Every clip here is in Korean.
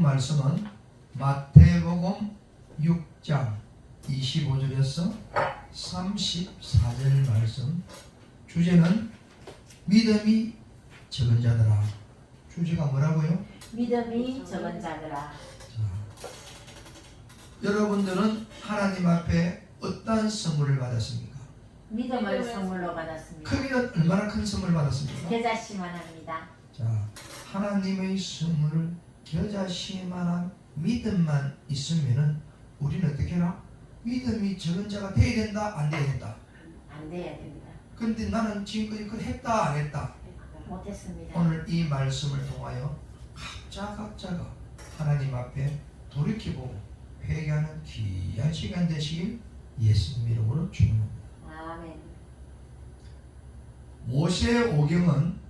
말씀은 마태복음 6장 25절에서 34절 말씀. 주제는 믿음이 적은 자들아. 주제가 뭐라고요? 믿음이 적은 자들아. 여러분들은 하나님 앞에 어떠한 선물을 받았습니까? 믿음을 선물로 받았습니다. 크기는 얼마나 큰 선물 받았습니까? 겨자씨만합니다. 자, 하나님의 선물을 겨자씨만한 믿음만 있으면은 우리는 어떻게 해라? 믿음이 적은 자가 돼야 된다, 안 돼야 된다? 안 돼야 됩니다. 근데 나는 지금까지 그걸 했다, 안 했다? 못했습니다. 오늘 이 말씀을 통하여 각자가 하나님 앞에 돌이켜보고 회개하는 귀한 시간 되시길 예수님 이름으로 축원합니다. 아멘. 모세 오경은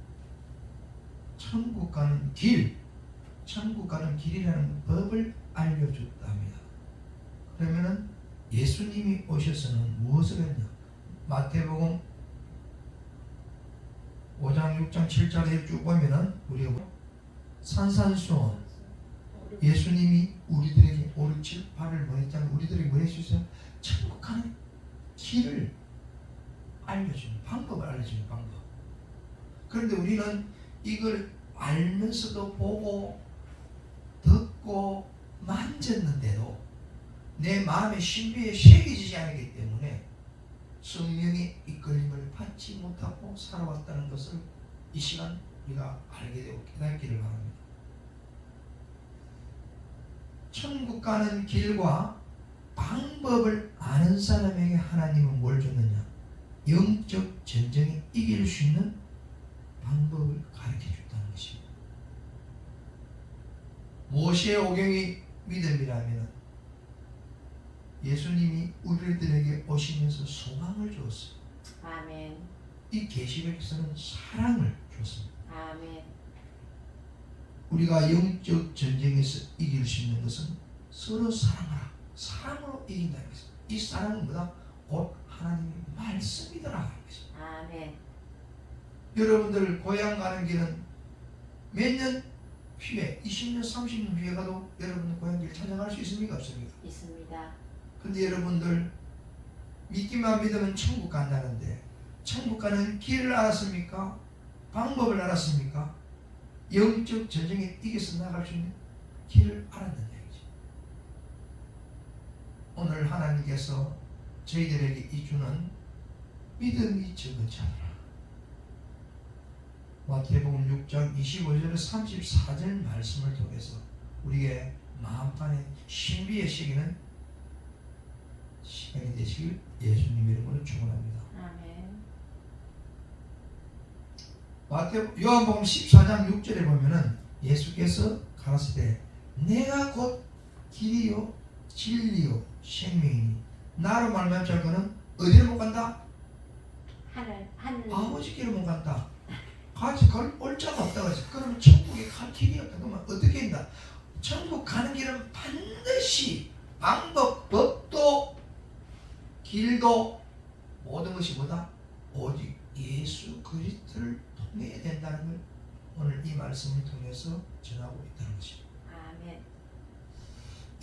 천국 가는 길이라는 법을 알려줬답니다. 그러면은 예수님이 오셔서는 무엇을 했냐? 마태복음 5장, 6장, 7장에 쭉 보면은 우리가 산산수원 예수님이 우리들에게 5, 6, 7, 8을 뭐 했잖아요. 우리들에게 뭐 해주세요? 천국 가는 길을 알려주는 방법을 알려주는 방법. 그런데 우리는 이걸 알면서도 보고 듣고 만졌는데도 내 마음의 신비에 새겨지지 않기 때문에 성령의 이끌림을 받지 못하고 살아왔다는 것을 이 시간 우리가 알게 되고 깨닫기를 바랍니다. 천국 가는 길과 방법을 아는 사람에게 하나님은 뭘 줬느냐? 영적 전쟁에 이길 수 있는 방법을 가르쳐 줬다는 것입니다. 모세의 오경이 믿음이라면 예수님이 우리들에게 오시면서 소망을 주었어요. 아멘. 이 계시록에서는 사랑을 줬습니다. 아멘. 우리가 영적 전쟁에서 이길 수 있는 것은 서로 사랑하라. 사랑으로 이긴다는 것입니다. 이 사랑은 뭐다? 곧 하나님의 말씀이더라 하는 것입니다. 아멘. 여러분들 고향 가는 길은 몇 년 후에 20년 30년 후에 가도 여러분 고향길 찾아갈 수 있습니까? 없습니까? 있습니다. 근데 여러분들 믿기만 믿으면 천국 간다는데 천국 가는 길을 알았습니까? 방법을 알았습니까? 영적 전쟁에 이겨서 나갈 수 있는 길을 알았느냐 이거지. 오늘 하나님께서 저희들에게 이 주는 믿음이 적은 자들아. 마태복음 6장 25절에서 34절 말씀을 통해서 우리의 마음판에 신비의 시기는 시간이 되시길 예수님 이름으로 축원합니다. 아멘. 요한복음 14장 6절에 보면은 예수께서 가라사대 내가 곧 길이요 진리요 생명이니 나로 말미암지 않고는 어디로 못 간다? 하늘 아버지께로 못 간다. 같이 올 자가 없다 그랬어. 그러면 천국에 갈 길이 없다. 그러면 어떻게 한다? 천국 가는 길은 반드시 방법, 법도 길도 모든 것이 뭐다? 오직 예수 그리스도를 통해야 된다는 걸 오늘 이 말씀을 통해서 전하고 있다는 것입니다. 아멘.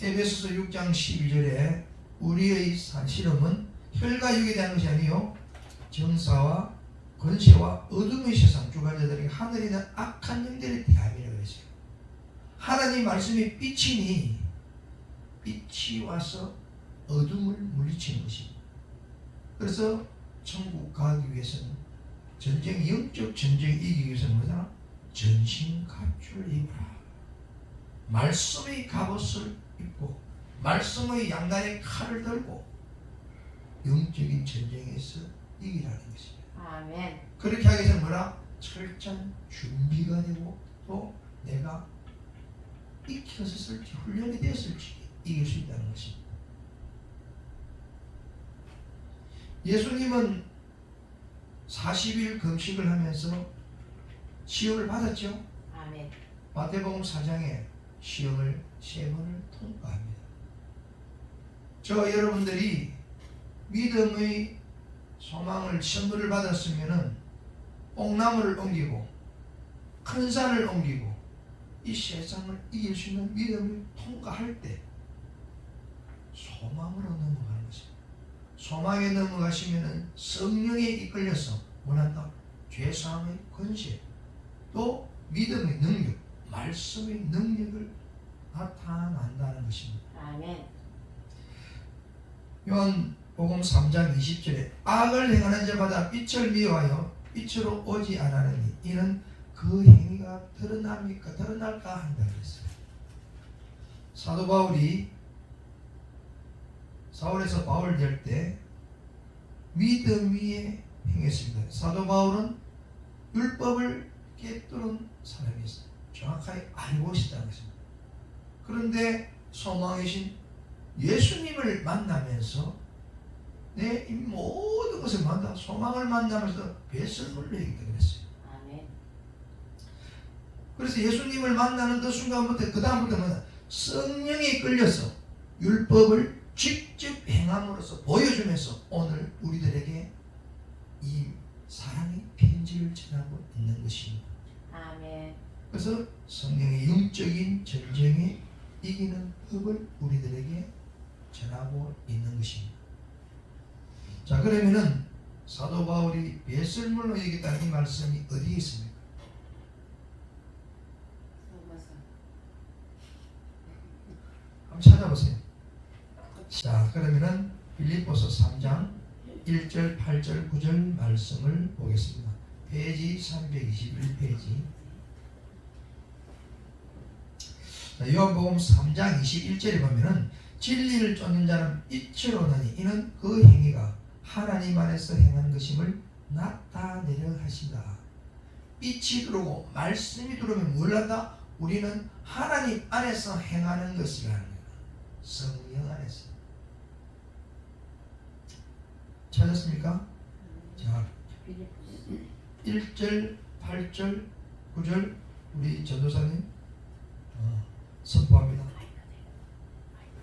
에베소서 6장 12절에 우리의 산실험은 혈과 육에 대한 것이 아니요 정사와 권세와 어둠의 세상 주관자들에게 하늘에 있는 악한 영들에 대함이라고 했어요. 하나님 말씀이 빛이니 빛이 와서 어둠을 물리치는 것입니다. 그래서 천국 가기 위해서는 영적 전쟁에 이기기 위해서는 뭐다? 전신 갑주를 입어라. 말씀의 갑옷을 입고 말씀의 양날의 칼을 들고 영적인 전쟁에서 이기라는 것입니다. 아멘. 그렇게 하기 위해서는 뭐라? 철저한 준비가 되고 또 내가 익혀졌을지 훈련이 되었을지 이길 수 있다는 것입니다. 예수님은 40일 금식을 하면서 시험을 받았죠. 아멘. 마태복음 4장에 시험을 3번을 통과합니다. 저 여러분들이 믿음의 소망을 선물을 받았으면은 뽕나무를 옮기고 큰 산을 옮기고 이 세상을 이길 수 있는 믿음을 통과할 때 소망으로 넘어가는 것입니다. 소망에 넘어가시면 성령에 이끌려서 원한다. 죄사함의 권세, 또 믿음의 능력, 말씀의 능력을 나타난다는 것입니다. 아멘. 요한복음 3장 20절에 악을 행하는 자마다 빛을 미워하여 빛으로 오지 않으니 이는 그 행위가 드러날까 한다 그랬어요. 사도 바울이 사울에서 바울 될 때 믿음 위에 행했습니다. 사도 바울은 율법을 깨뜨린 사람이었어요. 정확하게 알고 있었다는 것입니다. 그런데 소망이신 예수님을 만나면서 내 이 모든 것을 만나 소망을 만나면서 뱃을 물려있다 그랬어요. 아멘. 그래서 예수님을 만나는 그 순간부터 그 다음부터는 성령에 이끌려서 율법을 직접 행함으로써 보여주면서 오늘 우리들에게 이 사랑의 편지를 전하고 있는 것입니다. 아멘. 그래서 성령의 영적인 전쟁에 이기는 법을 우리들에게 전하고 있는 것입니다. 자, 그러면은 사도 바울이 뱃설물로 얘기했다는 이 말씀이 어디에 있습니까? 한번 찾아보세요. 자, 그러면은 빌립보서 3장 1절, 8절, 9절 말씀을 보겠습니다. 페이지 321페이지. 요한복음 3장 21절에 보면은 진리를 쫓는 자는 빛을 오나니 이는 그 행위가 하나님 안에서 행하는 것임을 나타내려 하신다. 빛이 들어오고 말씀이 들어오면 뭘 한다? 우리는 하나님 안에서 행하는 것이라는 거야. 성령 안에서. 찾았습니까? 자, 1절, 8절, 9절 우리 전도사님 선포합니다.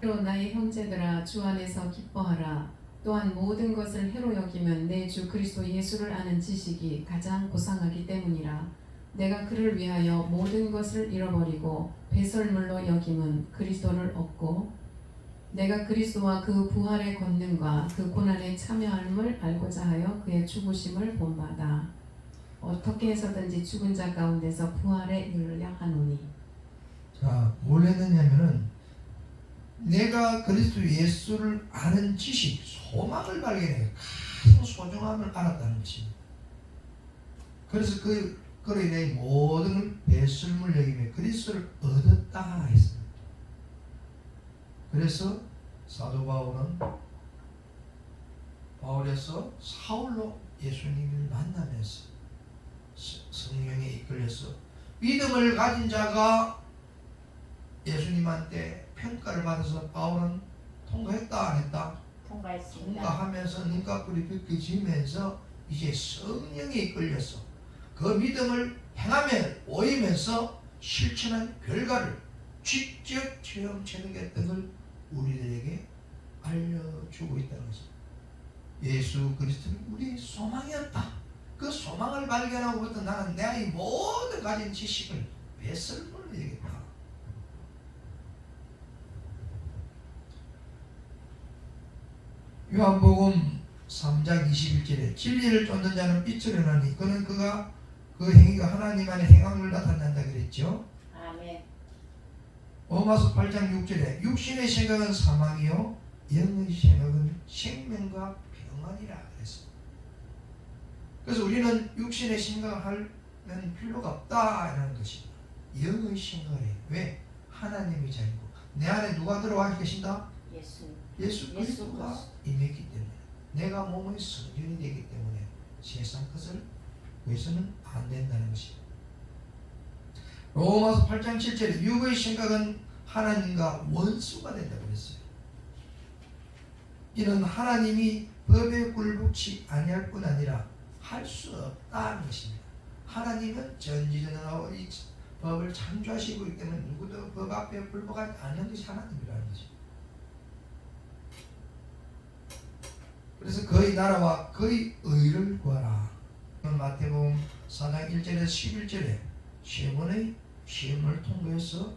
또 나의 형제들아 주 안에서 기뻐하라. 또한 모든 것을 해로 여기면 내 주 그리스도 예수를 아는 지식이 가장 고상하기 때문이라. 내가 그를 위하여 모든 것을 잃어버리고 배설물로 여김은 그리스도를 얻고 내가 그리스도와 그 부활의 권능과 그 고난에 참여함을 알고자 하여 그의 죽으심을 본받아 어떻게 해서든지 죽은 자 가운데서 부활에 이르려 하노니. 자, 뭘 했느냐면은 내가 그리스도 예수를 아는 지식, 소망을 발견해 큰 소중함을 알았다는 것입니다. 그래서 그로 인해 모든 배설물 여김에 그리스도를 얻었다 했습니다. 그래서 사도 바울은 바울에서 사울로 예수님을 만나면서 성령에 이끌려서 믿음을 가진 자가 예수님한테 평가를 받아서 바울은 통과했다 안 했다? 통과했습니다. 통과하면서 눈꺼풀이 벗겨지면서 이제 성령에 이끌려서 그 믿음을 행하며 보이면서 실천한 결과를 직접 체험했던 걸 우리들에게 알려주고 있다는 것입니다. 예수 그리스도는 우리의 소망이었다. 그 소망을 발견하고부터 나는 내 모든 가진 지식을 배설물로 여기겠다. 요한복음 3장 21절에 진리를 쫓는 자는 빛을 행하니 그는 그가 그 행위가 하나님 안에 행함을 나타낸다 그랬죠. 아멘. 로마서 8장 6절에 육신의 생각은 사망이요 영의 생각은 생명과 평안이라 그랬습니다. 그래서 우리는 육신의 생각을 하면 필요가 없다라는 것입니다. 영의 생각을 해요. 왜? 하나님이 자리고 내 안에 누가 들어와 계신다? 예수 그리스도가 임했기 때문에 내가 몸의 성전이 되기 때문에 세상 것을 위해서는 안 된다는 것입니다. 로마서 8장 7절에 육의 생각은 하나님과 원수가 된다고 그랬어요. 이는 하나님이 법에 굴복치 아니할 뿐 아니라 할 수 없다는 것입니다. 하나님은 전지전능하고 이 법을 창조하시고 있기 때문에 누구도 법 앞에 굴복하지 않는 것이 하나님이라는 것입니다. 그래서 그의 나라와 그의 의를 구하라. 마태복음 4장 1절에서 11절에 세 번의 시험을 통과해서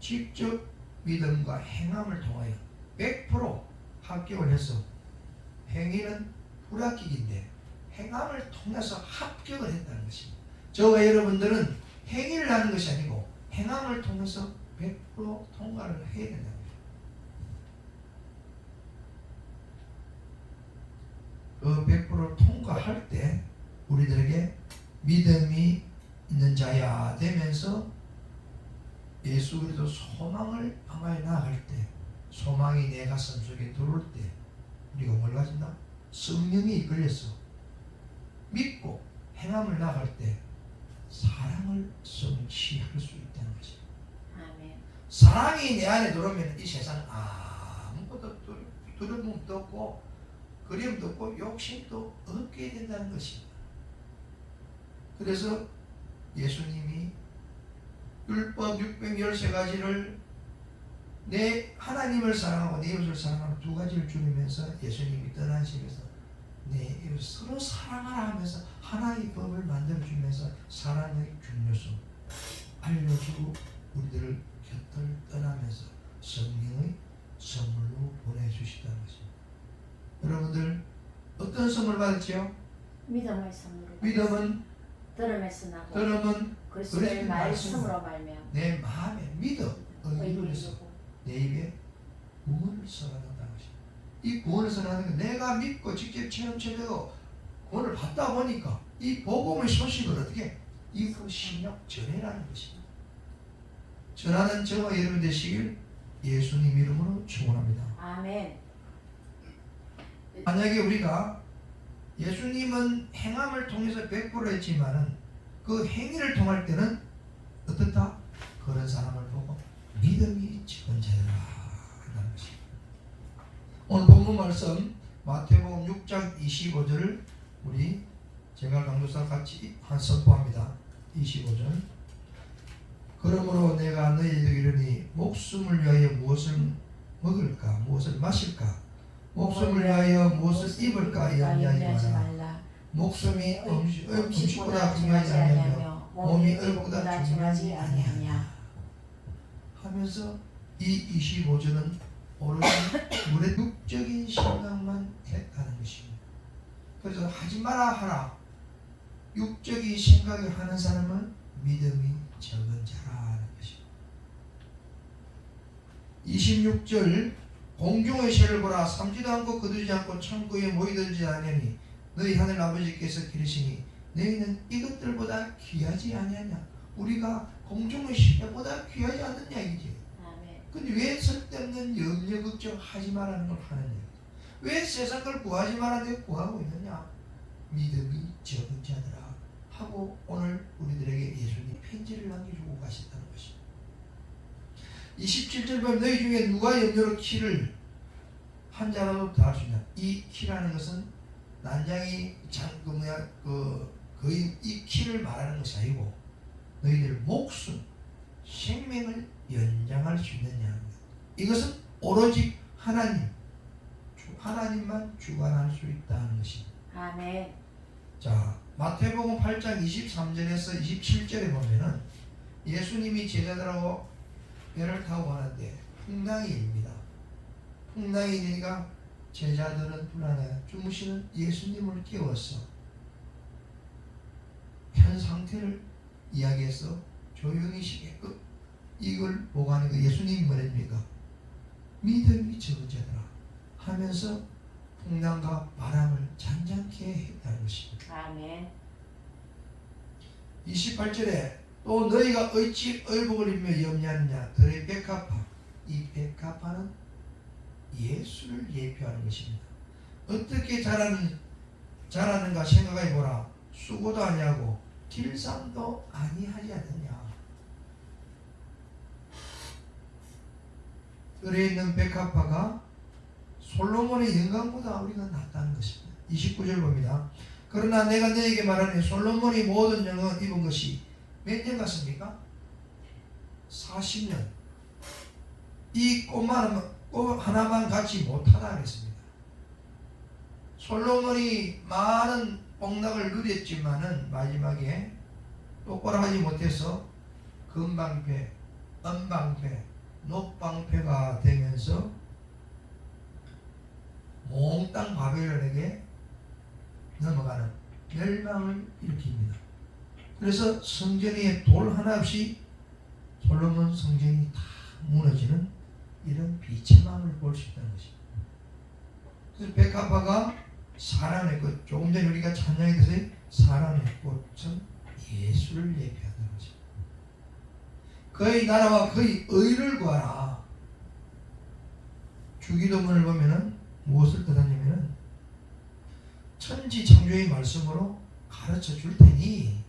직접 믿음과 행함을 통하여 100% 합격을 해서 행위는 불합격인데 행함을 통해서 합격을 했다는 것입니다. 저와 여러분들은 행위를 하는 것이 아니고 행함을 통해서 100% 통과를 해야 된다는 거예요. 그 100% 통과할 때 우리들에게 믿음이 있는 자야 되면서 예수 그리스도 소망을 향하여 나아갈 때, 소망이 내 가슴 속에 들어올 때 우리가 뭘 가진다? 성령이 이끌려서 믿고 행함을 나아갈 때 사랑을 성취할 수 있다는 것이죠. 아멘. 사랑이 내 안에 들어오면 이 세상 아무것도 두려움도 없고 그리움도 없고 욕심도 없게 된다는 것입니다. 그래서 예수님이 율법 613가지를 내 하나님을 사랑하고 내 이웃을 사랑하는 두 가지를 줄이면서 예수님이 떠나시면서 내 이웃 서로 사랑하라 하면서 하나의 법을 만들어주면서 사랑의 중요성 알려주고 우리들을 곁을 떠나면서 성령의 선물로 보내주시다는 것입니다. 여러분들 어떤 선물 받았지요? 믿음의 선물을 믿음은 들음에서 나고 들음은 그리스도의 말씀으로 말미암아 내 마음에 믿음 의를 의로서 이루고 내 입에 구원을 선언한다는 것입니다. 이 구원을 선언하는 건 내가 믿고 직접 체험되고 구원을 받다 보니까 이 복음의 소식을 어떻게 이그 신약 전해라는 것입니다. 전하는 저와 여러분 되시길 예수님 이름으로 축원합니다. 아멘. 만약에 우리가 예수님은 행함을 통해서 100% 했지만은 그 행위를 통할 때는 어떻다? 그런 사람을 보고 믿음이 적은 자라 하는 것입니다. 오늘 본문 말씀 마태복음 6장 25절을 우리 제가 강도사 같이 선포합니다. 25절. 그러므로 내가 너희에게 이르니 목숨을 위하여 무엇을 먹을까 무엇을 마실까 목숨을 위하여 무엇을 입을까 염려하지 마라. 목숨이 음식보다 중요하지 아니하며 몸이 의복보다 중요하지 아니하냐 하면서 이 25절은 오로지 우리의 육적인 생각만 했다는 것입니다. 그래서 하지 마라 하라 육적인 생각을 하는 사람은 믿음이 적은 자라는 것입니다. 26절 공중의 새를 보라 삼지도 않고 거두지 않고 천국에 모이들지 않으니 너희 하늘 아버지께서 기르시니 너희는 이것들보다 귀하지 아니하냐. 우리가 공중의 새보다 귀하지 않느냐 이제. 아멘. 근데 왜 쓸데없는 염려 걱정 하지 말라는 걸 하느냐. 왜 세상 걸 구하지 말라는데 구하고 있느냐. 믿음이 적은 자들아 하고 오늘 우리들에게 예수님 편지를 남겨주고 가신다는 것입니다. 27절 보면 너희 중에 누가 염려로 키를 한 자라도 더할 수 있냐. 이 키라는 것은 난장이 거의 이 키를 말하는 것이 아니고 너희들 목숨 생명을 연장할 수 있느냐. 이것은 오로지 하나님만 주관할 수 있다는 것입니다. 아멘. 자, 마태복음 8장 23절에서 27절에 보면은 예수님이 제자들하고 배를 타고 가는데 풍랑이 일니다. 풍랑이 일니까 제자들은 불안해 주무시는 예수님을 깨워서 현 상태를 이야기해서 조용히 쉬게끔 이걸 보고 하니까 예수님이 뭐랍니까? 믿음이 적은 자들아 하면서 풍랑과 바람을 잔잔케 했다는 것입니다. 아멘. 28절에 또 너희가 어찌 의복을 입며 염려하느냐. 들의 백합화. 이 백합화는 예수를 예표하는 것입니다. 어떻게 자라는가 생각해 보라. 수고도 아니하고 길쌈도 아니하지 않느냐. 들에 있는 백합화가 솔로몬의 영광보다 우리가 낫다는 것입니다. 29절 봅니다. 그러나 내가 너에게 말하니 솔로몬이 모든 영광을 입은 것이 몇 년 같습니까? 40년. 이 꽃 하나만 갖지 못하다 그랬습니다. 솔로몬이 많은 복락을 누렸지만은 마지막에 똑바로 하지 못해서 금방패, 은방패, 녹방패가 되면서 몽땅 바벨론에게 넘어가는 멸망을 일으킵니다. 그래서 성전 위에 돌 하나 없이 솔로몬 성전이 다 무너지는 이런 비참함을 볼 수 있다는 것입니다. 그래서 백합화가 사랑의 꽃, 조금 전에 우리가 찬양했듯이 사랑의 꽃은 예수를 예표한다는 것입니다. 그의 나라와 그의 의를 구하라. 주기도문을 보면은 무엇을 뜻하냐면은 천지 창조의 말씀으로 가르쳐 줄 테니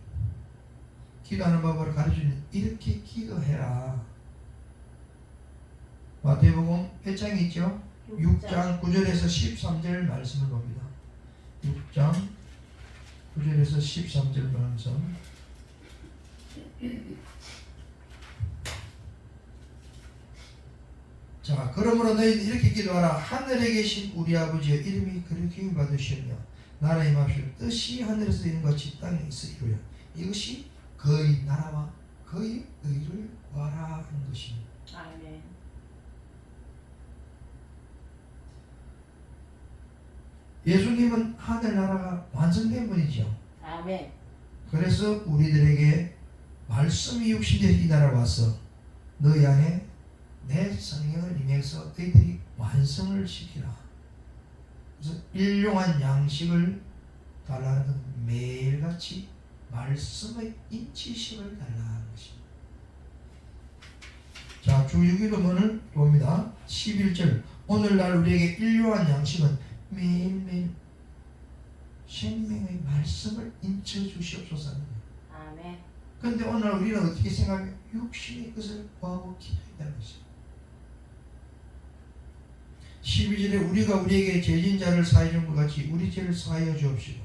기도하는 법을 가르쳐 주는 이렇게 기도해라. 마태복음 1장이 있죠. 6장 9절에서 13절 말씀을 봅니다. 6장 9절에서 13절 말씀. 자, 그러므로 너희는 이렇게 기도하라. 하늘에 계신 우리 아버지의 이름이 그렇게 받으시며 나라의 마음을 뜻이 하늘에서 이룬 같이 땅에 있으리로라. 이것이 그의 나라와 그의 의를 구하라 하는 것입니다. 아멘. 예수님은 하늘나라가 완성된 분이죠. 아멘. 그래서 우리들에게 말씀이 육신되어 이 나라에 와서 너희 안에 내 성령을 임해서 너희들이 완성을 시키라. 그래서 일용한 양식을 달라는 건 매일같이 말씀의 인치심을 달라는 것입니다. 자, 주기도문을 봅니다. 11절 오늘날 우리에게 일용한 양식은 매일매일 생명의 말씀을 인쳐 주시옵소서. 아멘. 그런데 오늘 우리는 어떻게 생각해요? 육신의 것을 구하고 기도한다는 것입니다. 12절에 우리가 우리에게 죄진 자를 사해 준 것 같이 우리 죄를 사하여 주옵시고.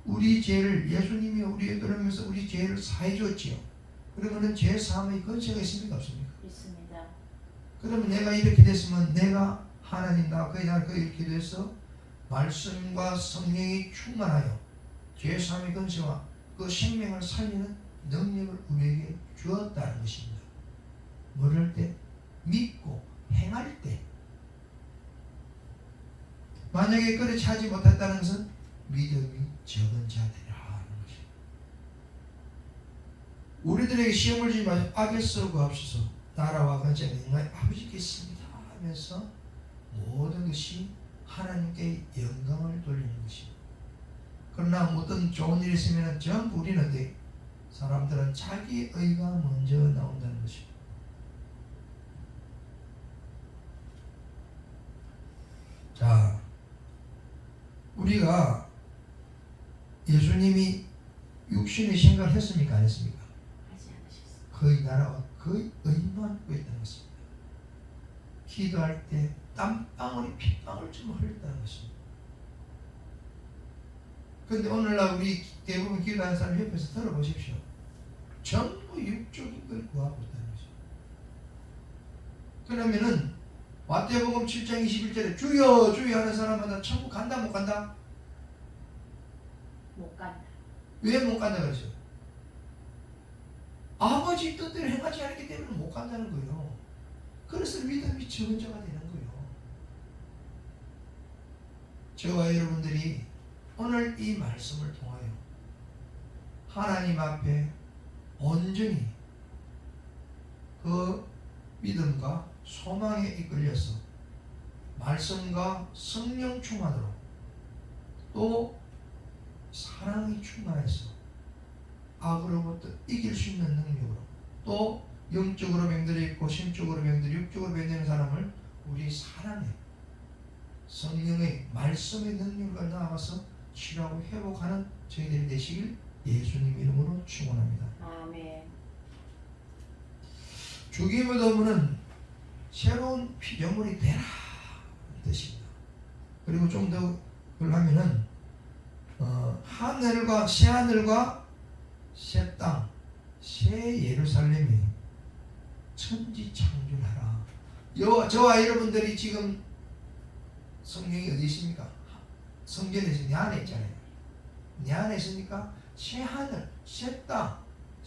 우리 죄를 예수님이 우리에게 그러면서 우리 죄를 사해 줬지요. 그러면은 죄 사함의 근처가 있습니까 없습니까? 있습니다. 그러면 내가 이렇게 됐으면 내가 하나님 나 그의 날 그의 기도해서 말씀과 성령이 충만하여 죄 사함의 근처와 그 생명을 살리는 능력을 우리에게 주었다는 것입니다. 뭐를 때? 믿고 행할 때. 만약에 그렇게 하지 못했다는 것은 믿음이 적은 자들이라 하는 것입니다. 우리들에게 시험을 주지 마시고 악에서 구하옵소서. 나라와 권세가 영광이 아버지께 있습니다 하면서 모든 것이 하나님께 영광을 돌리는 것입니다. 그러나 어떤 좋은 일이 있으면 전부 우리는 사람들은 자기 의가 먼저 나온다는 것입니다. 자, 우리가 예수님이 육신의 생각을 했습니까? 안 했습니까? 하지 않으셨습니다. 그의 나라와 그의 의만 구했다는 것입니다. 기도할 때 땀방울이 핏방울 좀 흘렸다는 것입니다. 그런데 오늘날 우리 대부분 기도하는 사람 옆에서 들어보십시오. 전부 육적인 걸 구하고 있다는 것입니다. 그러면은 마태복음 7장 21절에 주여 주여 하는 사람마다 천국 간다 못 간다? 못 간다. 왜 못 간다 그러죠? 아버지 뜻대로 행하지 않기 때문에 못 간다는 거예요. 그래서 믿음이 적은 자가 되는 거예요. 저와 여러분들이 오늘 이 말씀을 통하여 하나님 앞에 온전히 그 믿음과 소망에 이끌려서 말씀과 성령 충만으로 또 사랑이 충만해서 악으로부터 이길 수 있는 능력으로 또 영적으로 병들어 있고 심적으로 병들어 육적으로 병드는 사람을 우리 사랑의 성령의 말씀의 능력을 나아가서 치료하고 회복하는 저희들이 되시길 예수님 이름으로 축원합니다. 아멘. 주기도문은 새로운 피조물이 되라 뜻입니다. 그리고 좀 더 그걸 하면은 하늘과 새 하늘과 새 땅, 새 예루살렘이 천지 창조하라. 저와 여러분들이 지금 성령이 어디 있습니까? 성전에서 내 안에 있잖아요. 내 안에 있으니까 새 하늘, 새 땅,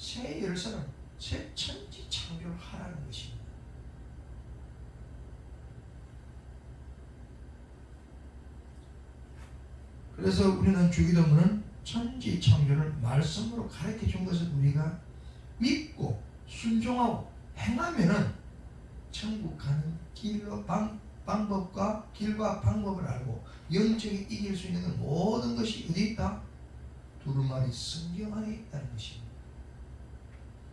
새 열사람, 새 천지 창조를 하라는 것입니다. 그래서 우리는 주기도문은 천지 창조를 말씀으로 가르쳐 준 것을 우리가 믿고 순종하고 행하면은 천국 가는 길과 방법과 길과 방법을 알고 영적인 이길 수 있는 모든 것이 어디 있다? 두루마리 성경 안에 있다는 것입니다.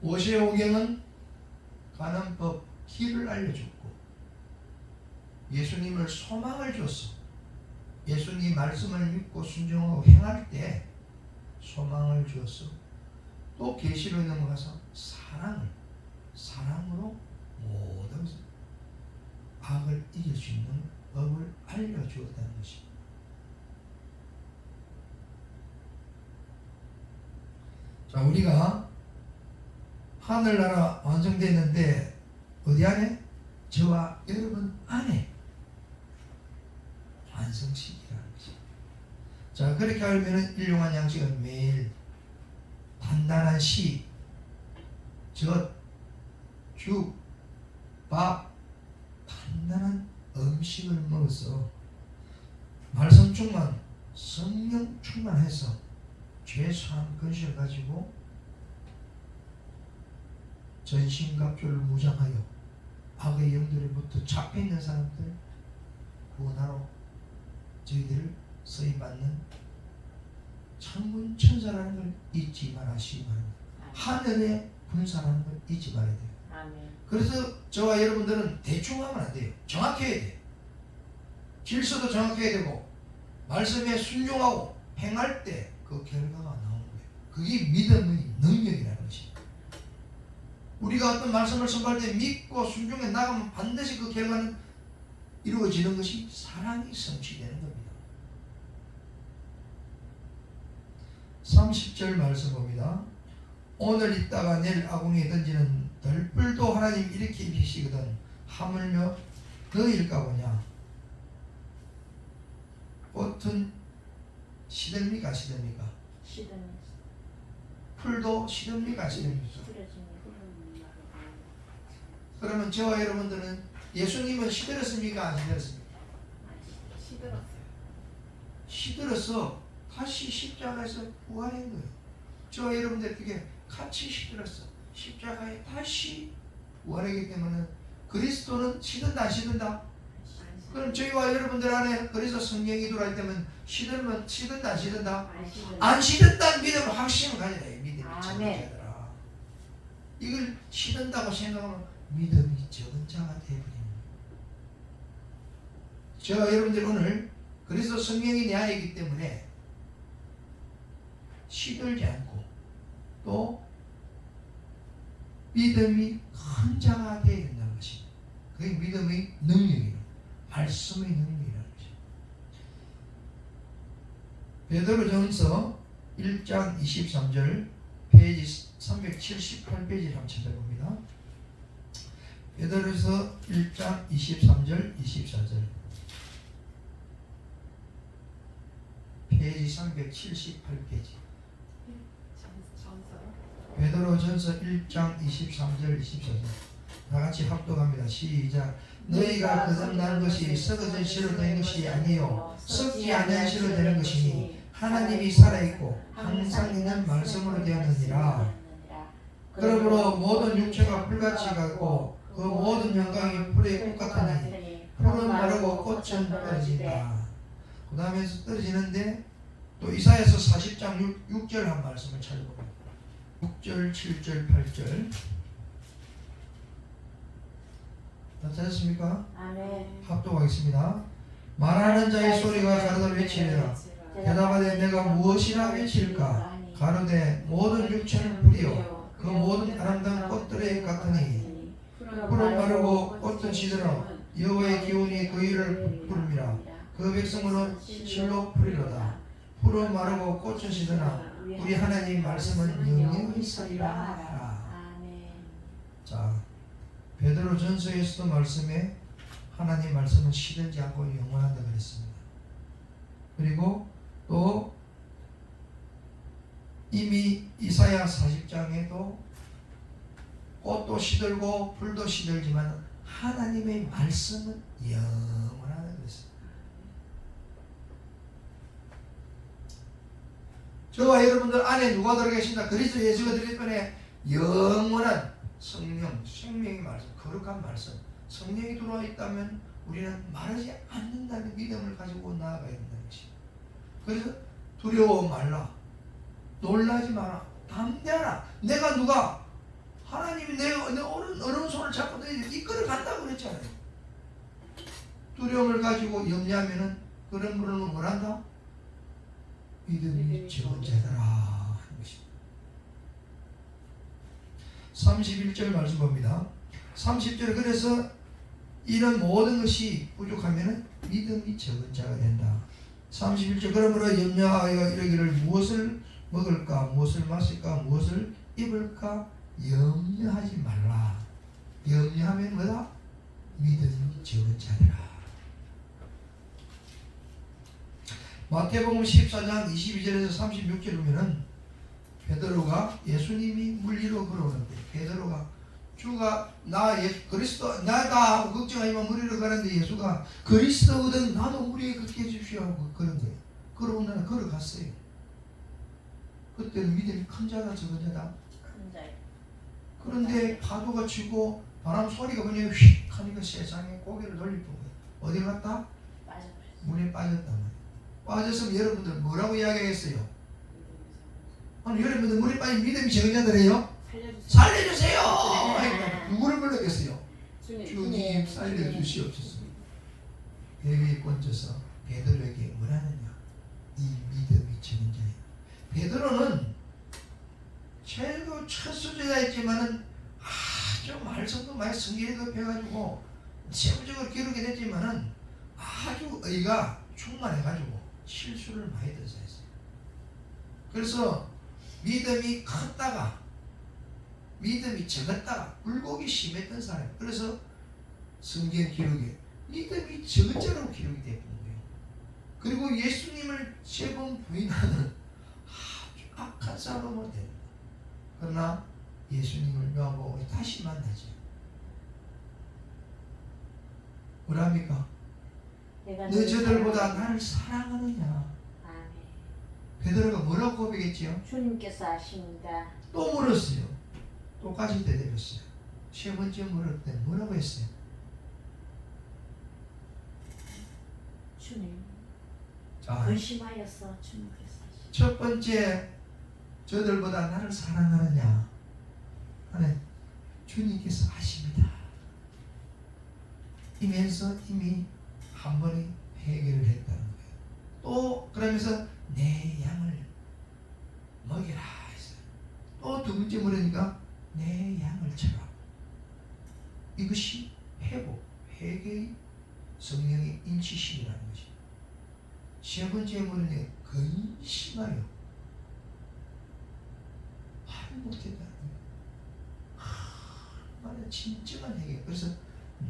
오세오경은 가는 법 길을 알려줬고 예수님을 소망을 줬어. 예수님 말씀을 믿고 순종하고 행할 때 소망을 주었어. 또 계시로 넘어가서 사랑으로 모든 악을 이길 수 있는 법을 알려주었다는 것입니다. 자, 우리가 하늘나라 완성됐는데 어디 안에? 저와 여러분 안에 완성시키라는 것입니다. 자, 그렇게 알면은 일용할 양식은 매일 단단한 씨, 젖, 죽, 밥, 단단한 음식을 먹어서 말씀 충만, 성령 충만해서 죄사함 근시를 가지고 전신갑주를 무장하여 악의 영들로부터 잡혀있는 사람들 구원하러 저희들을 쓰임받는 천군 천사라는 걸 잊지 마시기 바랍니다. 하늘의 군사라는 걸 잊지 말아야 돼요. 아멘. 그래서 저와 여러분들은 대충 하면 안 돼요. 정확해야 돼요. 질서도 정확해야 되고 말씀에 순종하고 행할 때 그 결과가 나오는 거예요. 그게 믿음의 능력이라는 것입니다. 우리가 어떤 말씀을 선포할 때 믿고 순종해 나가면 반드시 그 결과는 이루어지는 것이 사랑이 성취되는 겁니다. 30절 말씀 봅니다. 오늘 있다가 내일 아궁이에 던지는 덜불도 하나님 이렇게 입히시거든 하물며 너일까 보냐. 꽃은 시들미가 시듭니까? 풀도 시듭니까 시듭니까? 그러면 저와 여러분들은 예수님은 시들었습니까 안 시들었습니까? 시들었어요. 시들어서 다시 십자가에서 부활한 거예요. 저와 여러분들 그게 같이 시들었어. 십자가에 다시 부활하기 때문에 그리스도는 시든다 안 시든다? 그럼 저희와 여러분들 안에 그래서 성령이 들어있기 때문에 시든다 안 시든다? 안 시든다는 믿음을 확신을 가져야 돼. 믿음이 적은 이걸 시든다고 생각하면 믿음이 적은 자가 되어버립니다. 저와 여러분들 오늘 그리스도 성령이 내 안에 있기 때문에 시들지 않고 또 믿음이 큰 자가 되어야 된다는 것입니다. 그게 믿음의 능력이에요. 말씀의 능력이라는 것입니다. 베드로전서 1장 23절 페이지 378페이지를 한번 찾아봅니다. 베드로전서 1장 23절 24절 페이지 378페이지 베드로전서 1장 23절 24절 다같이 합독합니다. 시작. 너희가 거듭난 것이 썩어진 씨로 된 것이 아니요 썩지 않은 씨로 되는 것이니 하나님이 살아있고 항상 있는 말씀으로 되었느니라. 그러므로 모든 육체가 풀같이 같고 그 모든 영광이 풀의 꽃 같으니 풀은 마르고 꽃은 떨어진다. 그 다음에 떨어지는데 또 이사야서 40장 6절 한 말씀을 찾아봅니다. 6절 7절 8절 다 찾았습니까? 아멘. 합독하겠습니다. 말하는 자의 소리가 가로다 외치리라. 대답하되 내가 무엇이라 외칠까? 가로되 모든 육체는 풀이요 그 모든 아름다운 꽃들의 같으니 풀은 마르고 꽃은 시들어 여호와의 기운이 그 일을 부릅니다. 그 백성으로 실로 풀이로다. 풀은 마르고 꽃은 시드나 우리 하나님 말씀은 영영히 서리라 하라. 자, 베드로전서에서도 말씀에 하나님 말씀은 시들지 않고 영원한다 그랬습니다. 그리고 또 이미 이사야 40장에도 꽃도 시들고 풀도 시들지만 하나님의 말씀은 영원하다는 것입니다. 저와 여러분들 안에 누가 들어계신다? 그리스도 예수가 들어있더니 영원한 성령, 생명의 말씀, 거룩한 말씀, 성령이 들어와 있다면 우리는 말하지 않는다는 믿음을 가지고 나아가야 된다는 것입니다. 그래서 두려워 말라, 놀라지 마라, 담대하라. 내가 누가 하나님이 내 오른손을 잡고 내 이끌어 간다고 그랬잖아요. 두려움을 가지고 염려하면은 그런 분은 뭐란다? 믿음이 적은 자들아 하는 것입니다. 31절 말씀 봅니다. 30절 그래서 이런 모든 것이 부족하면 믿음이 적은 자가 된다. 31절 그러므로 염려하여 이르기를 무엇을 먹을까 무엇을 마실까 무엇을 입을까 염려하지 말라. 염려하면 뭐다? 믿음이 적은 자들아. 마태복음 14장 22절에서 36절 보면은 베드로가 예수님이 물 위로 걸어오는데 베드로가 주가 그리스도 나다 하고 걱정하지만 물 위로 가는데 예수가 그리스도거든 나도 물 위에 걷게 해주시오 하고 그런 거예요. 걸어오는 걸어갔어요. 그때는 믿음이 큰 자가 적은 자다. 큰 자요. 그런데 파도가 치고 바람 소리가 그냥 휙 하니까 세상에 고개를 돌릴 거예요. 어디 갔다? 빠져버렸어. 물에 빠졌단 말이에요. 빠졌으면 여러분들 뭐라고 이야기하겠어요? 아니 여러분들 물에 빠진 믿음이 적은 자들이에요? 살려주세요. 살려주세요! 누구를 불렀겠어요? 주님 살려주시옵소서. 배위에 꽂혀서 베드로에게 뭐라느냐? 이 믿음이 적은 자예요. 베드로는 최고 첫 수제자였지만은 아주 말씀도 많이 성경에도 배워가지고 세부적으로 기록이 됐지만은 아주 의가 충만해가지고 실수를 많이 했어요. 그래서 믿음이 컸다가 믿음이 적었다가 굴곡이 심했던 사람. 그래서 성경 기록에 믿음이 적은 자라고 기록이 되는 거예요. 그리고 예수님을 세 번 부인하는 아주 악한 사람으로 됩니다. 그러나 예수님을 묘하고 다시 만나죠. 뭐랍니까? 너 저들보다 나를 사랑하느냐? 아멘. 베드로가 뭐라고 고백했지요? 주님께서 아십니다. 또 물었어요. 똑같이 대답했어요. 세 번째 물을 때 뭐라고 했어요? 주님. 자, 근심하였어. 주님께서 아십니다. 첫 번째 저들보다 나를 사랑하느냐? 하는 주님께서 아십니다. 이면서 이미 한 번에 해결을 했다는 거예요. 또 그러면서 내 양을 먹이라 했어요. 또 두 번째 물으니까 내 양을 쳐라. 이것이 회복, 회개의 성령의 인치심이라는 것이. 세 번째 물으니 근심하여 못했다는 거예요. 말이야 진정한 회개. 그래서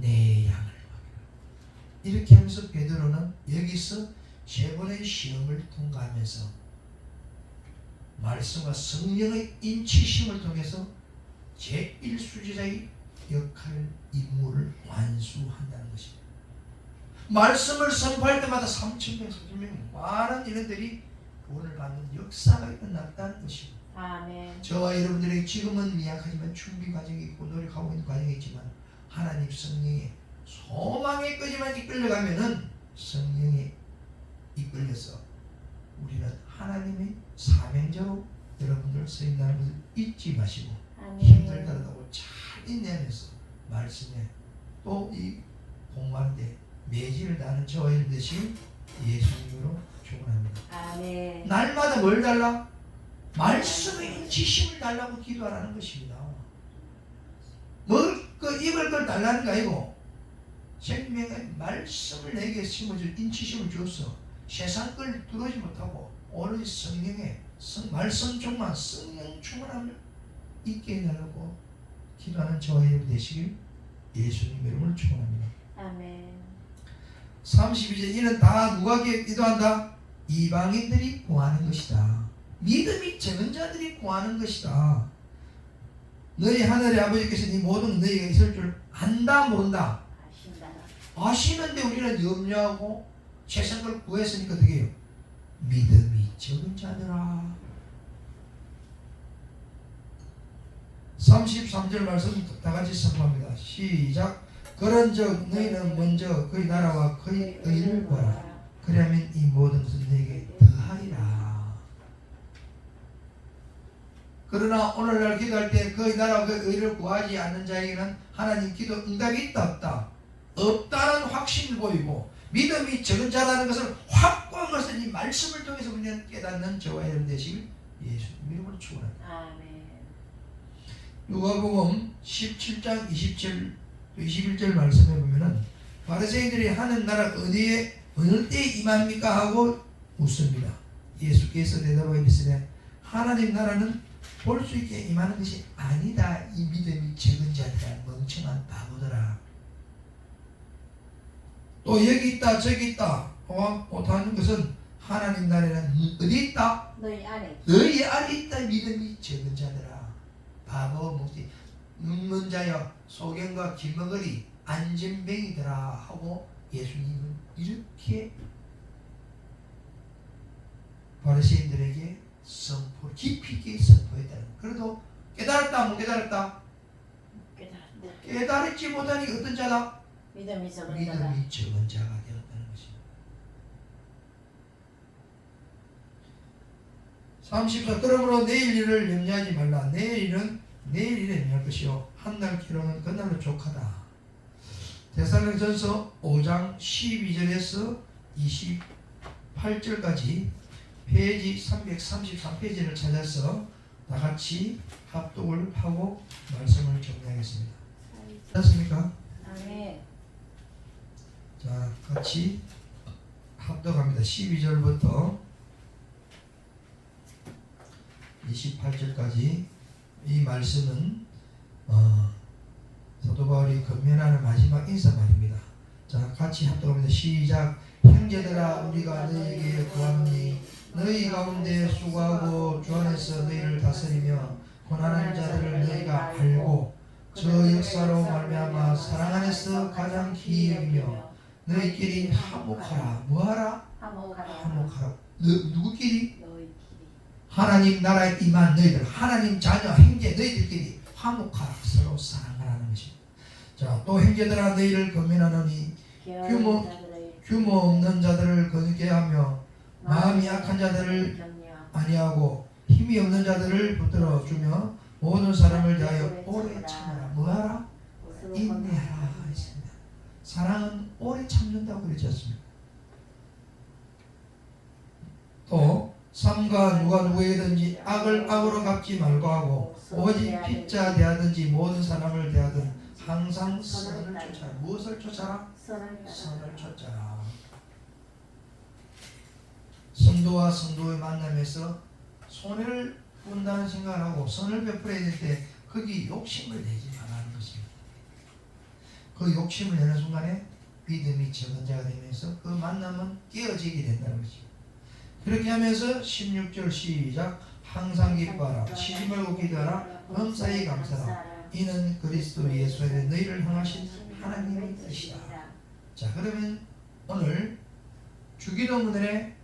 내 양을 먹이라. 이렇게 하면서 베드로는 여기서 세 번의 시험을 통과하면서 말씀과 성령의 인치심을 통해서 제1수제자의 역할, 임무를 완수한다는 것입니다. 말씀을 선포할 때마다 3,000명, 4,000명 많은 인원들이 구원을 받는 역사가 일어났다는 것입니다. 아멘. 저와 여러분들에게 지금은 미약하지만 준비 과정이 있고 노력하고 있는 과정이 있지만 하나님 성령의 소망의 끄지만 이끌려가면은 성령에 이끌려서 우리는 하나님의 사명자로 여러분들 서 있다는 것을 잊지 마시고 아멘. 힘들더라도 잘 인내하면서 말씀에 또 이 공부하는데 매진을 다하는 저와 여러분 되신 예수님으로 축원합니다. 아멘. 날마다 뭘 달라? 말씀의 인치심을 달라고 기도하라는 것입니다. 입을 걸 달라는 게 아니고 생명의 말씀을 내게 심어줄 인치심을 주어서 세상 걸 들어오지 못하고 오로지 성령의 말씀 충만, 성령 충만함을 있게 해달라고 기도하는 저와 여러분 되시길 예수님 이름으로 축원합니다. 아멘. 32절 이는 다 누가 기도한다? 이방인들이 구하는 것이다. 믿음이 적은 자들이 구하는 것이다. 너희 하늘의 아버지께서 이 모든 너희가 있을 줄 안다 모른다. 아신다. 아시는데 우리는 염려하고 최선을 걸 구했으니까 어떻게 해요? 믿음이 적은 자들아. 33절 말씀 다 같이 선포합니다. 시작. 그런즉 너희는 먼저 그의 나라와 그의 의를 구하라. 그러면 이 모든 것은 너에게 더하리라. 그러나 오늘날 기도할 때 그의 나라와 그의 의를 구하지 않는 자에게는 하나님 기도 응답이 있다 없다? 없다는 확신을 보이고 믿음이 적은 자라는 것을 확고한 것을 이 말씀을 통해서 우리는 깨닫는 저와 여러분 되시길 예수님 이름으로 축원합니다. 아멘. 누가복음 17장 27, 21절 말씀해 보면은 바리새인들이 하는 나라 어디에 어느 때에 임합니까 하고 묻습니다. 예수께서 대답하여 이르시되 하나님 나라는 볼 수 있게 임하는 것이 아니다. 이 믿음이 적은 자들아 멍청한 바보들아. 또 여기 있다 저기 있다 못하는 것은 하나님 나라는 어디 있다? 너희 안에. 너희 안에 있다. 믿음이 적은 자들아. 바보 묵지 눕는 자여 소경과 길머거리 안진뱅이들아 하고 예수님은 이렇게 바리새인들에게 선포 깊이 있게 선포했다는. 그래도 깨달았다 못 깨달았다? 깨달았지 못하니 어떤 자다? 믿음이 적은 자다. 믿음이 적은 자가 되었다는 것입니다. 34. 그러므로 내일 일을 염려하지 말라. 내일 일에 염려할 것이요 한 날 기록은 그날로 족하다. 데살로니가전서 5장 12절에서 28절까지 페이지 333페이지를 찾아서 다 같이 합독을 하고 말씀을 정리하겠습니다. 됐습니까? 아멘. 자, 같이 합독합니다. 12절부터 28절까지 이 말씀은 사도 바울이 건면하는 마지막 인사말입니다. 자, 같이 합독합니다. 시작. 형제들아 우리가 너희에게 구하니 너희 가운데 수고하고 주 안에서 너희를 다스리며 고난하는 자들을 너희가 알고 저 역사로 말미암아 사랑 안에서 가장 귀히 여기며 너희끼리 화목하라. 뭐하라? 화목하라. 누구끼리? 너희끼리. 하나님 나라에 임한 너희들, 하나님 자녀, 형제 너희들끼리 화목하라. 서로 사랑하라는 것입니다. 자, 또 형제들아 너희를 권면하노니 규모 없는 자들을 거느게 하며 마음이 약한 자들을 아니하고 힘이 없는 자들을 붙들어 주며 모든 사람을 대하여 오래 참아라. 뭐하라? 인내하라 했습니다. 사랑은 오래 참는다고 그러지 않습니까? 또 삼가 누가 누구에든지 악을 악으로 갚지 말고 하고 오직 핏자 대하든지 모든 사람을 대하든 항상 선을 쫓아라. 무엇을 쫓아라? 선을 쫓아라. 성도와 성도의 만남에서 손해를 본다는 생각을 하고 선을 베풀어야 될 때 거기 욕심을 내지 말라는 것입니다. 그 욕심을 내는 순간에 믿음이 적은 자가 되면서 그 만남은 깨어지게 된다는 것입니다. 그렇게 하면서 16절 시작. 항상 기뻐하라. 쉬지 말고 기도하라. 범사에 감사하라. 이는 그리스도 예수에 너희를 향하신 하나님의 뜻이다. 자, 그러면 오늘 주기도문에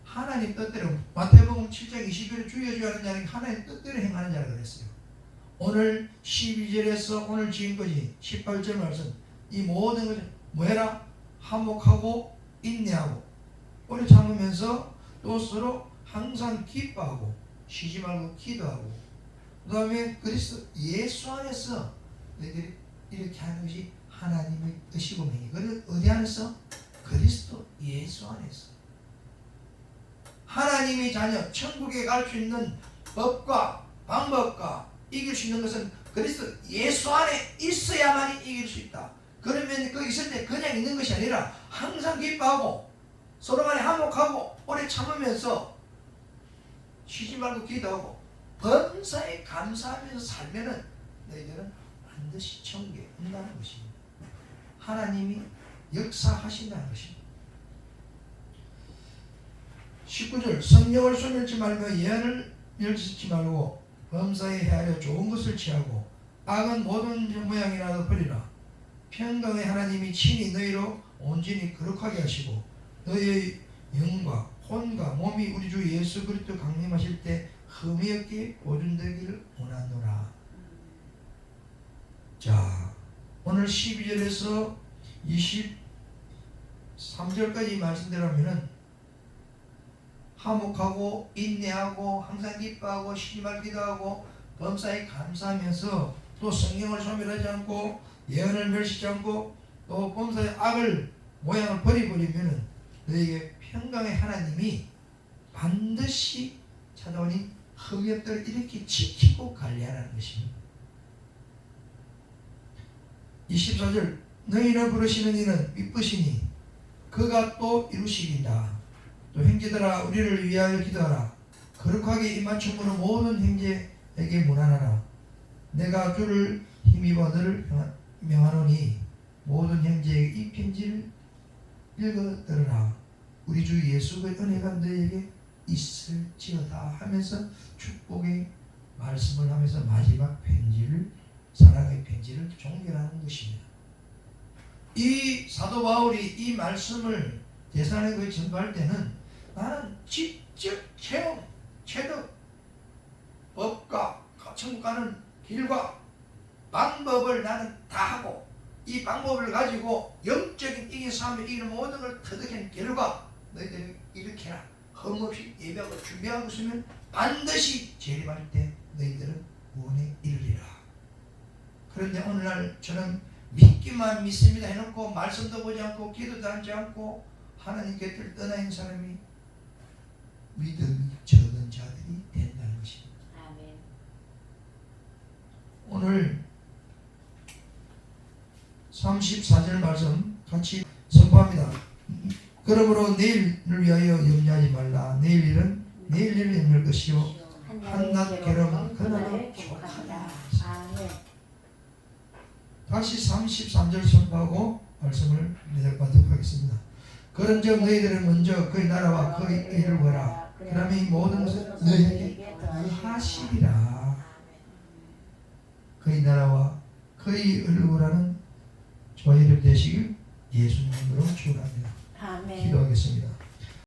하나님 뜻대로 마태복음 7장 20절에 주여 하는 자는 하나님 뜻대로 행하는 자라 그랬어요. 오늘 12절에서 오늘 지금까지 18절 말씀 이 모든 것을 뭐해라? 화목하고 인내하고 오래 참으면서 또 서로 항상 기뻐하고 쉬지 말고 기도하고 그 다음에 그리스도 예수 안에서 너희들이 이렇게 하는 것이 하나님의 뜻이고 명이. 그래서 어디 안에서? 그리스도 예수 안에서. 하나님의 자녀 천국에 갈 수 있는 법과 방법과 이길 수 있는 것은 그리스도 예수 안에 있어야만 이길 수 있다. 그러면 거기 있을 때 그냥 있는 것이 아니라 항상 기뻐하고 서로 간에 화목하고 오래 참으면서 쉬지 말고 기도하고 범사에 감사하면서 살면은 너희들은 반드시 천국에 온다는 것입니다. 하나님이 역사하신다는 것입니다. 19절 성령을 소멸치 말며 예언을 멸치지 말고 범사에 헤아려 좋은 것을 취하고 악은 모든 모양이라도 버리라. 평강의 하나님이 친히 너희로 온전히 거룩하게 하시고 너희의 영과 혼과 몸이 우리 주 예수 그리스도 강림하실 때 흠이 없게 보존되기를 원하노라. 자, 오늘 12절에서 23절까지 말씀대로하면은 화목하고 인내하고 항상 기뻐하고 신임할 기도하고 범사에 감사하면서 또 성령을 소멸하지 않고 예언을 멸시지 않고 또 범사의 악을 모양을 버리버리면은 너에게 평강의 하나님이 반드시 찾아오니 흠이 없도록 이렇게 지키고 관리하라는 것입니다. 24절 너희를 부르시는 이는 미쁘시니 그가 또 이루시리다. 또 형제들아 우리를 위하여 기도하라. 거룩하게 입맞춤으로 모든 형제에게 문안하라. 내가 주를 힘입어 너를 명하노니 모든 형제에게 이 편지를 읽어 들으라. 우리 주 예수의 은혜가 너에게 있을지어다 하면서 축복의 말씀을 하면서 마지막 편지를 사랑의 편지를 종결하는 것입니다. 이 사도 바울이 이 말씀을 대사관에 전파할 때는 나는 직접 체험, 체득, 법과 천국 가는 길과 방법을 나는 다 하고 이 방법을 가지고 영적인 이긴 삶을 이기는 모든 걸 터득한 결과 너희들이 이렇게 해라. 흠없이 예배하고 준비하고 있으면 반드시 재림할 때 너희들은 구원에 이르리라. 그런데 오늘날 저는 믿기만 믿습니다 해놓고 말씀도 보지 않고 기도도 하지 않고 하나님 곁을 떠나 있는 사람이 믿음이 적은 자들이 된다는 것입니다. 아멘. 오늘 34절 말씀 같이 선포합니다. 그러므로 내일을 위하여 염려하지 말라. 내일 일은 내일 일을 염려할 것이요 한낱 괴로움은 그날의 족하다. 아멘. 다시 33절 선포하고 말씀을 맺도록 하겠습니다. 그런즉 너희들은 먼저 그의 나라와 그의 의를 구하라. 그러면 이 모든 것을 너희에게 하시리라. 그의 나라와 그의 의를 구하라는 저희 이름 되시길 예수님으로 축원합니다. 아멘. 기도하겠습니다.